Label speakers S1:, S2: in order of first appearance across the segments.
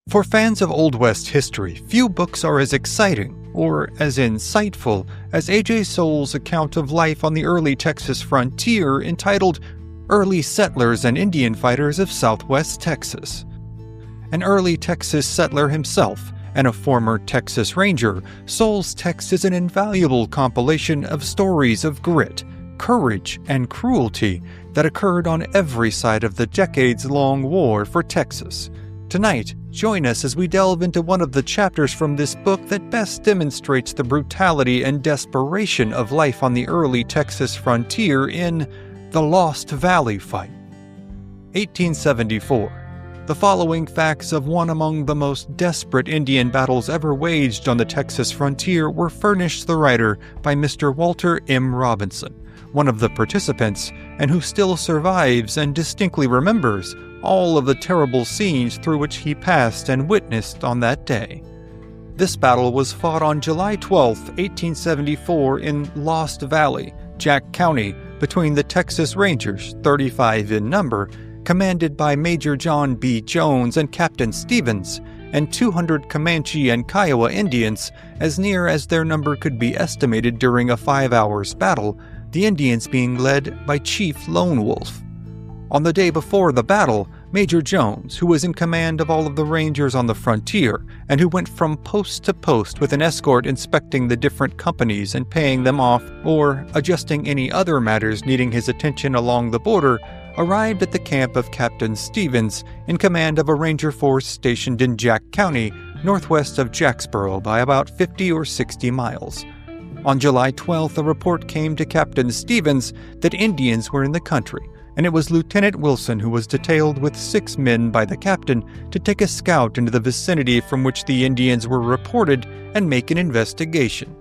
S1: For fans of Old West history, few books are as exciting, or as insightful, as A.J. Sowell's account of life on the early Texas frontier entitled Early Settlers and Indian Fighters of Southwest Texas. An early Texas settler himself, and a former Texas Ranger, Sowell's text is an invaluable compilation of stories of grit, courage, and cruelty that occurred on every side of the decades-long war for Texas. Tonight, join us as we delve into one of the chapters from this book that best demonstrates the brutality and desperation of life on the early Texas frontier in The Lost Valley Fight. 1874. The following facts of one among the most desperate Indian battles ever waged on the Texas frontier were furnished the writer by Mr. Walter M. Robinson, one of the participants, and who still survives and distinctly remembers all of the terrible scenes through which he passed and witnessed on that day. This battle was fought on July 12, 1874 in Lost Valley, Jack County, between the Texas Rangers, 35 in number, commanded by Major John B. Jones and Captain Stevens, and 200 Comanche and Kiowa Indians, as near as their number could be estimated during a 5 hours battle, the Indians being led by Chief Lone Wolf. On the day before the battle, Major Jones, who was in command of all of the Rangers on the frontier, and who went from post to post with an escort inspecting the different companies and paying them off, or adjusting any other matters needing his attention along the border, arrived at the camp of Captain Stevens in command of a Ranger force stationed in Jack County, northwest of Jacksboro by about 50 or 60 miles. On July 12th, a report came to Captain Stevens that Indians were in the country, and it was Lieutenant Wilson who was detailed with 6 men by the captain to take a scout into the vicinity from which the Indians were reported and make an investigation.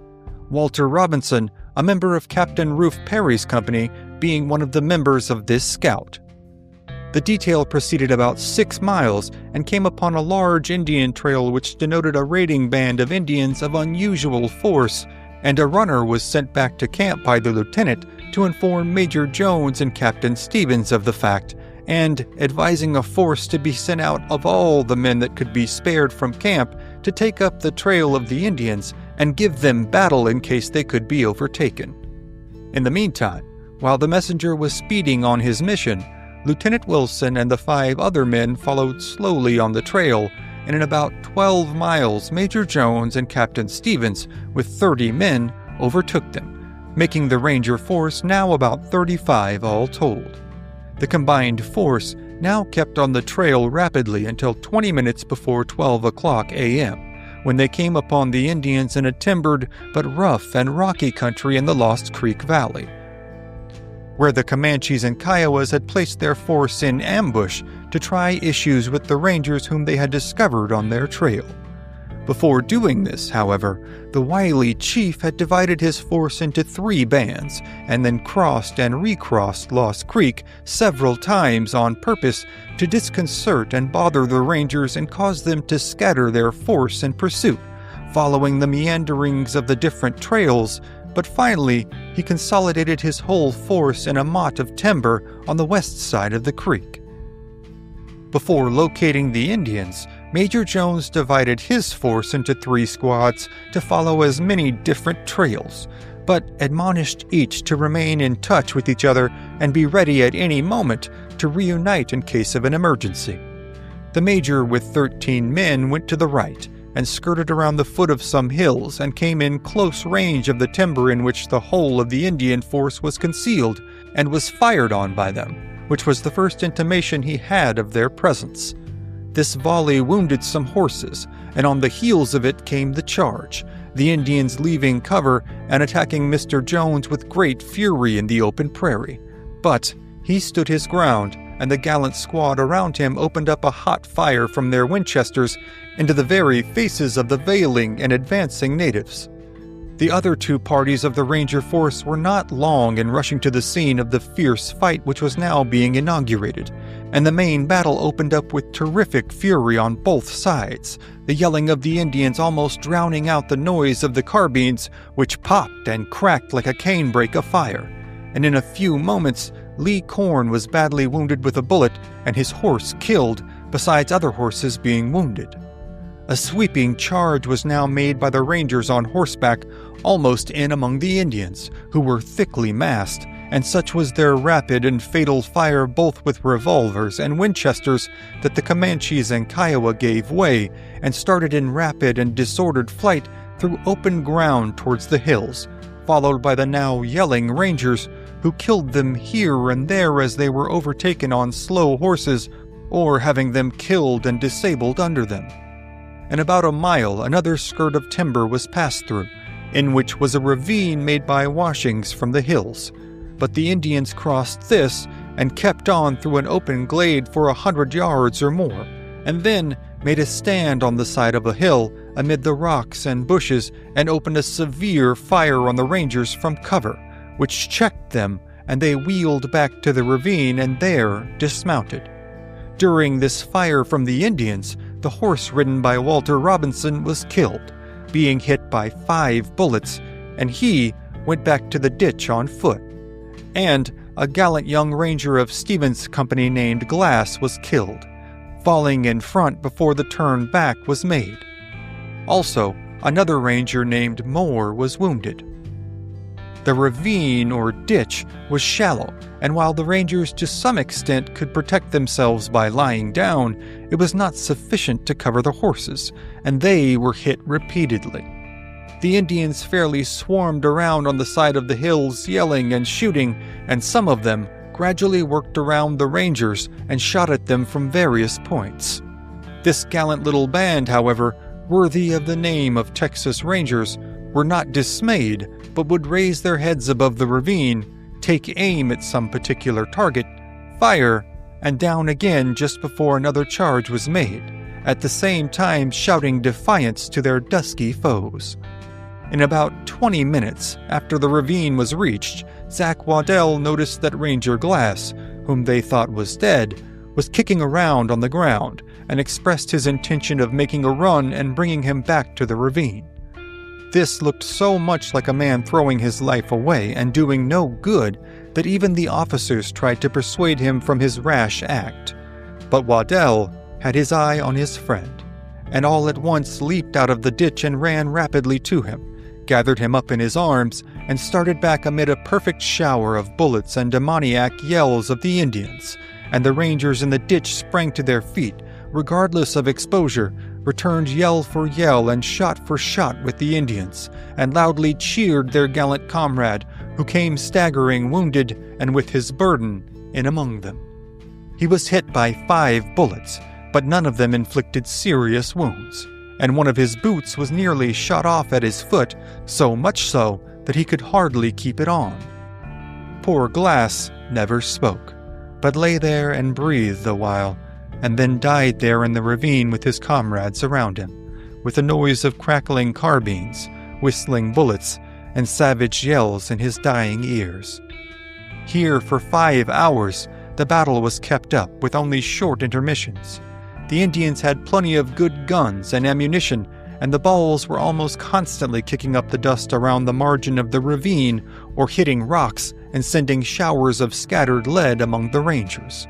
S1: Walter Robinson, a member of Captain Rufus Perry's company, being one of the members of this scout. The detail proceeded about 6 miles and came upon a large Indian trail which denoted a raiding band of Indians of unusual force, and a runner was sent back to camp by the lieutenant to inform Major Jones and Captain Stevens of the fact, and advising a force to be sent out of all the men that could be spared from camp to take up the trail of the Indians and give them battle in case they could be overtaken. In the meantime, while the messenger was speeding on his mission, Lieutenant Wilson and the 5 other men followed slowly on the trail, and in about 12 miles Major Jones and Captain Stevens, with 30 men, overtook them, making the Ranger force now about 35 all told. The combined force now kept on the trail rapidly until 20 minutes before 12 o'clock a.m., when they came upon the Indians in a timbered but rough and rocky country in the Lost Creek Valley, where the Comanches and Kiowas had placed their force in ambush to try issues with the Rangers whom they had discovered on their trail. Before doing this, however, the wily chief had divided his force into 3 bands, and then crossed and recrossed Lost Creek several times on purpose to disconcert and bother the Rangers and cause them to scatter their force in pursuit, following the meanderings of the different trails. But finally, he consolidated his whole force in a motte of timber on the west side of the creek. Before locating the Indians, Major Jones divided his force into 3 squads to follow as many different trails, but admonished each to remain in touch with each other and be ready at any moment to reunite in case of an emergency. The Major with 13 men went to the right and skirted around the foot of some hills and came in close range of the timber in which the whole of the Indian force was concealed, and was fired on by them, which was the first intimation he had of their presence. This volley wounded some horses, and on the heels of it came the charge, the Indians leaving cover and attacking Mr. Jones with great fury in the open prairie. But he stood his ground, and the gallant squad around him opened up a hot fire from their Winchesters into the very faces of the veiling and advancing natives. The other 2 parties of the Ranger force were not long in rushing to the scene of the fierce fight which was now being inaugurated, and the main battle opened up with terrific fury on both sides, the yelling of the Indians almost drowning out the noise of the carbines, which popped and cracked like a canebrake of fire. And in a few moments, Lee Corn was badly wounded with a bullet and his horse killed, besides other horses being wounded. A sweeping charge was now made by the Rangers on horseback, almost in among the Indians, who were thickly massed, and such was their rapid and fatal fire both with revolvers and Winchesters that the Comanches and Kiowa gave way and started in rapid and disordered flight through open ground towards the hills, followed by the now yelling Rangers, who killed them here and there as they were overtaken on slow horses or having them killed and disabled under them. In about a mile, another skirt of timber was passed through, in which was a ravine made by washings from the hills. But the Indians crossed this and kept on through an open glade for 100 yards or more, and then made a stand on the side of a hill amid the rocks and bushes and opened a severe fire on the Rangers from cover, which checked them, and they wheeled back to the ravine and there dismounted. During this fire from the Indians, the horse ridden by Walter Robinson was killed, being hit by 5 bullets, and he went back to the ditch on foot. And a gallant young ranger of Stevens' company named Glass was killed, falling in front before the turn back was made. Also, another ranger named Moore was wounded. The ravine or ditch was shallow, and while the Rangers to some extent could protect themselves by lying down, it was not sufficient to cover the horses, and they were hit repeatedly. The Indians fairly swarmed around on the side of the hills, yelling and shooting, and some of them gradually worked around the Rangers and shot at them from various points. This gallant little band, however, worthy of the name of Texas Rangers, were not dismayed, but would raise their heads above the ravine, take aim at some particular target, fire, and down again just before another charge was made, at the same time shouting defiance to their dusky foes. In about 20 minutes after the ravine was reached, Zach Waddell noticed that Ranger Glass, whom they thought was dead, was kicking around on the ground, and expressed his intention of making a run and bringing him back to the ravine. This looked so much like a man throwing his life away and doing no good that even the officers tried to persuade him from his rash act. But Waddell had his eye on his friend, and all at once leaped out of the ditch and ran rapidly to him, gathered him up in his arms, and started back amid a perfect shower of bullets and demoniac yells of the Indians, and the Rangers in the ditch sprang to their feet, regardless of exposure, returned yell for yell and shot for shot with the Indians, and loudly cheered their gallant comrade, who came staggering wounded and with his burden in among them. He was hit by 5 bullets, but none of them inflicted serious wounds, and one of his boots was nearly shot off at his foot, so much so that he could hardly keep it on. Poor Glass never spoke, but lay there and breathed a while, and then died there in the ravine with his comrades around him, with the noise of crackling carbines, whistling bullets, and savage yells in his dying ears. Here for 5 hours the battle was kept up with only short intermissions. The Indians had plenty of good guns and ammunition, and the balls were almost constantly kicking up the dust around the margin of the ravine or hitting rocks and sending showers of scattered lead among the Rangers.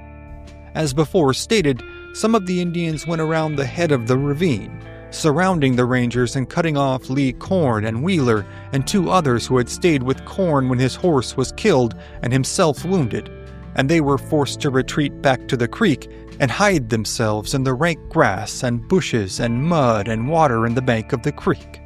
S1: As before stated, some of the Indians went around the head of the ravine, surrounding the Rangers and cutting off Lee Corn and Wheeler and 2 others who had stayed with Corn when his horse was killed and himself wounded, and they were forced to retreat back to the creek and hide themselves in the rank grass and bushes and mud and water in the bank of the creek.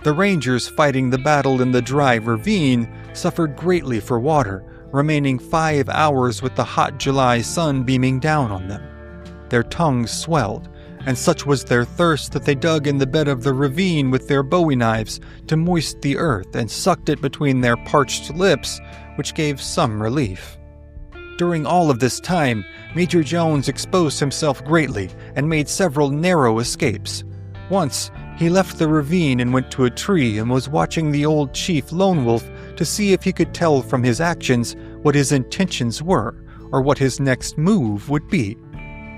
S1: The Rangers fighting the battle in the dry ravine suffered greatly for water, remaining 5 hours with the hot July sun beaming down on them. Their tongues swelled, and such was their thirst that they dug in the bed of the ravine with their bowie knives to moist the earth and sucked it between their parched lips, which gave some relief. During all of this time, Major Jones exposed himself greatly and made several narrow escapes. Once, he left the ravine and went to a tree and was watching the old chief Lone Wolf to see if he could tell from his actions what his intentions were or what his next move would be.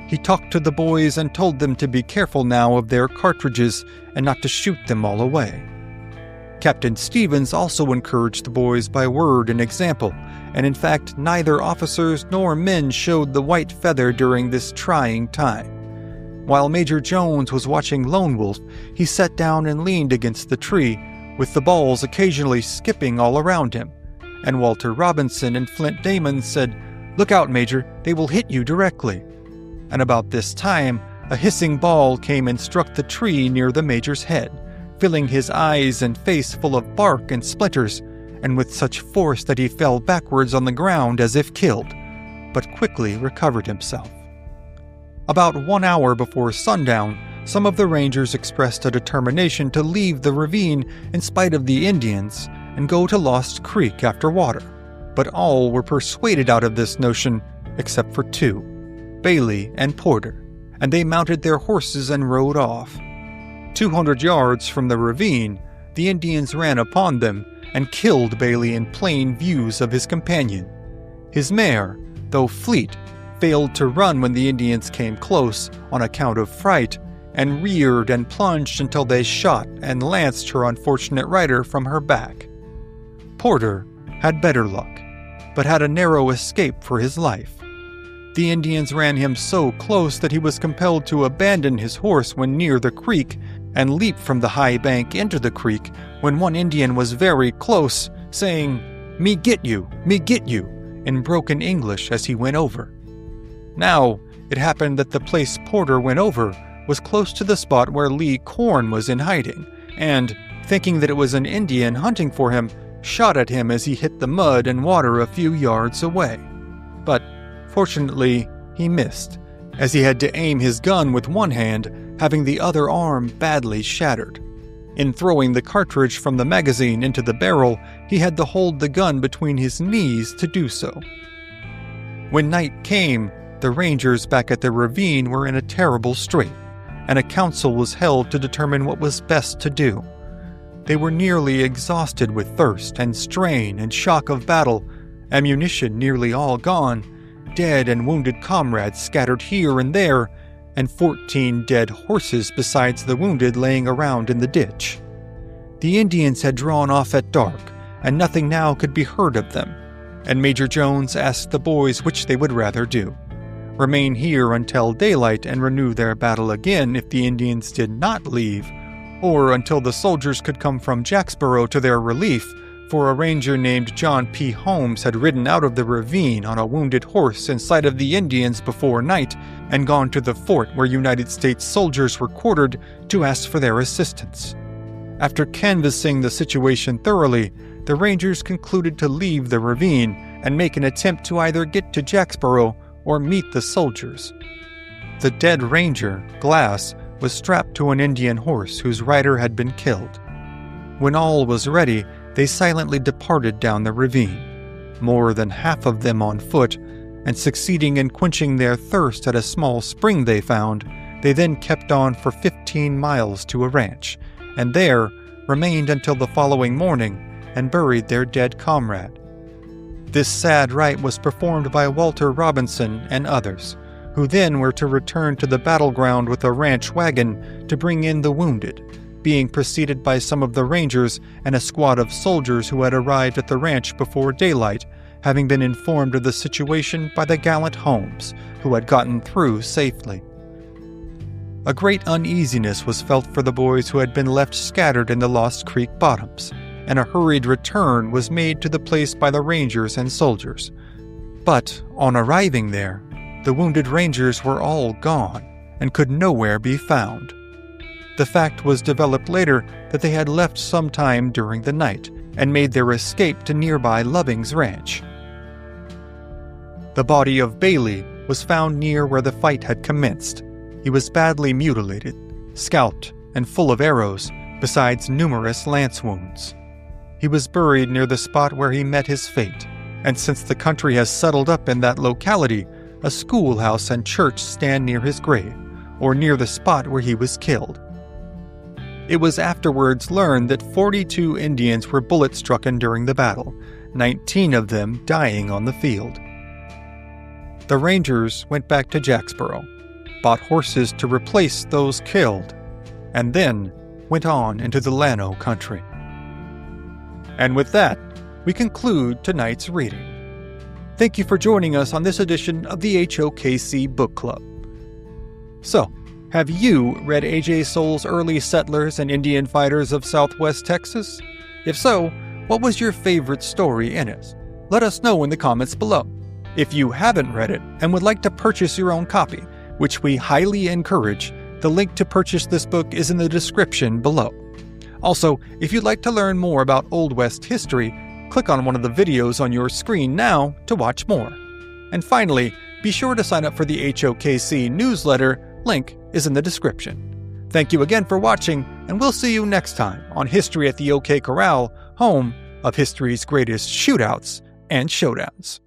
S1: He talked to the boys and told them to be careful now of their cartridges and not to shoot them all away. Captain Stevens also encouraged the boys by word and example, and in fact neither officers nor men showed the white feather during this trying time. While Major Jones was watching Lone Wolf, he sat down and leaned against the tree, with the balls occasionally skipping all around him. And Walter Robinson and Flint Damon said, "Look out, Major, they will hit you directly." And about this time, a hissing ball came and struck the tree near the Major's head, filling his eyes and face full of bark and splinters, and with such force that he fell backwards on the ground as if killed, but quickly recovered himself. About 1 hour before sundown, some of the Rangers expressed a determination to leave the ravine in spite of the Indians and go to Lost Creek after water, but all were persuaded out of this notion except for two, Bailey and Porter, and they mounted their horses and rode off. 200 yards from the ravine, the Indians ran upon them and killed Bailey in plain views of his companion. His mare, though fleet, failed to run when the Indians came close on account of fright, and reared and plunged until they shot and lanced her unfortunate rider from her back. Porter had better luck, but had a narrow escape for his life. The Indians ran him so close that he was compelled to abandon his horse when near the creek and leap from the high bank into the creek when one Indian was very close, saying, me get you," in broken English as he went over. Now, it happened that the place Porter went over was close to the spot where Lee Corn was in hiding, and, thinking that it was an Indian hunting for him, shot at him as he hit the mud and water a few yards away. But, fortunately, he missed, as he had to aim his gun with one hand, having the other arm badly shattered. In throwing the cartridge from the magazine into the barrel, he had to hold the gun between his knees to do so. When night came, the Rangers back at the ravine were in a terrible strait, and a council was held to determine what was best to do. They were nearly exhausted with thirst and strain and shock of battle, ammunition nearly all gone, dead and wounded comrades scattered here and there, and 14 dead horses besides the wounded laying around in the ditch. The Indians had drawn off at dark, and nothing now could be heard of them, and Major Jones asked the boys which they would rather do: remain here until daylight and renew their battle again if the Indians did not leave, or until the soldiers could come from Jacksboro to their relief, for a ranger named John P. Holmes had ridden out of the ravine on a wounded horse in sight of the Indians before night and gone to the fort where United States soldiers were quartered to ask for their assistance. After canvassing the situation thoroughly, the Rangers concluded to leave the ravine and make an attempt to either get to Jacksboro or meet the soldiers. The dead ranger, Glass, was strapped to an Indian horse whose rider had been killed. When all was ready, they silently departed down the ravine, more than half of them on foot, and succeeding in quenching their thirst at a small spring they found, they then kept on for 15 miles to a ranch, and there remained until the following morning and buried their dead comrade. This sad rite was performed by Walter Robinson and others, who then were to return to the battleground with a ranch wagon to bring in the wounded, being preceded by some of the Rangers and a squad of soldiers who had arrived at the ranch before daylight, having been informed of the situation by the gallant Holmes, who had gotten through safely. A great uneasiness was felt for the boys who had been left scattered in the Lost Creek bottoms, and a hurried return was made to the place by the Rangers and soldiers. But, on arriving there, the wounded Rangers were all gone and could nowhere be found. The fact was developed later that they had left sometime during the night and made their escape to nearby Loving's ranch. The body of Bailey was found near where the fight had commenced. He was badly mutilated, scalped, and full of arrows, besides numerous lance wounds. He was buried near the spot where he met his fate, and since the country has settled up in that locality, a schoolhouse and church stand near his grave, or near the spot where he was killed. It was afterwards learned that 42 Indians were bullet-stricken during the battle, 19 of them dying on the field. The Rangers went back to Jacksboro, bought horses to replace those killed, and then went on into the Llano country. And with that, we conclude tonight's reading. Thank you for joining us on this edition of the HOKC Book Club. So, Have you read A.J. Sowell's Early Settlers and Indian Fighters of Southwest Texas? If so, what was your favorite story in it? Let us know in the comments below. If you haven't read it and would like to purchase your own copy, which we highly encourage, the link to purchase this book is in the description below. Also, if you'd like to learn more about Old West history, click on one of the videos on your screen now to watch more. And finally, be sure to sign up for the HOKC newsletter. Link is in the description. Thank you again for watching, and we'll see you next time on History at the OK Corral, home of history's greatest shootouts and showdowns.